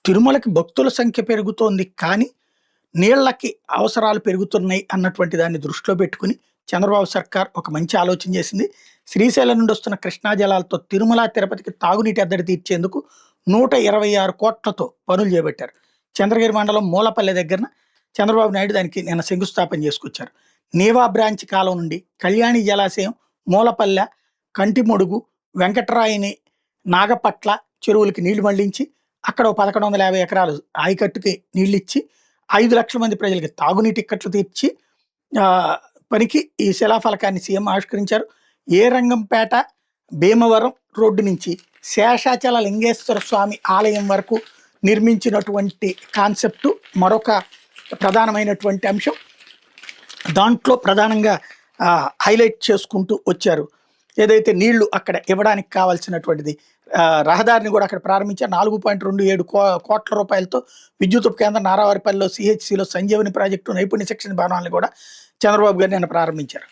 తిరుమలకి భక్తుల సంఖ్య పెరుగుతోంది కానీ, నీళ్ళకి అవసరాలు పెరుగుతున్నాయి అన్నటువంటి దాన్ని దృష్టిలో పెట్టుకొని చంద్రబాబు సర్కార్ ఒక మంచి ఆలోచన చేసింది. శ్రీశైలం నుండి వస్తున్న కృష్ణా జలాలతో తిరుమల, తిరుపతికి తాగునీటి ఎద్దడి తీర్చేందుకు 126 కోట్లతో పనులు చేపట్టారు. చంద్రగిరి మండలం మూలపల్లె దగ్గరన చంద్రబాబు నాయుడు దానికి నిన్న శంకుస్థాపన చేసుకొచ్చారు. నీవా బ్రాంచ్ కాలం నుండి కళ్యాణి జలాశయం, మూలపల్లె, కంటిమొడుగు, వెంకటరాయని, నాగపట్ల చెరువులకి నీళ్లు మళ్లించి అక్కడ ఓ 1150 ఎకరాలు ఆయకట్టుకి నీళ్ళిచ్చి 5 లక్షల మంది ప్రజలకి తాగునీటి ఇక్కట్లు తీర్చి పనికి ఈ శిలాఫలకాన్ని సీఎం ఆవిష్కరించారు. ఏ రంగంపేట భీమవరం రోడ్డు నుంచి శేషాచల లింగేశ్వర స్వామి ఆలయం వరకు నిర్మించినటువంటి కాన్సెప్టు మరొక ప్రధానమైనటువంటి అంశం. దాంట్లో ప్రధానంగా హైలైట్ చేసుకుంటూ వచ్చారు. ఏదైతే నీళ్లు అక్కడ ఇవ్వడానికి కావాల్సినటువంటిది రహదారిని కూడా అక్కడ ప్రారంభించారు. 4.27 కోట్ల రూపాయలతో విద్యుత్ ఉప కేంద్రం నారావారిపల్లిలో, సిహెచ్సిలో సంజీవని ప్రాజెక్టు, నైపుణ్య శిక్షణ భవనాలను కూడా చంద్రబాబు గారు నిన్న ప్రారంభించారు.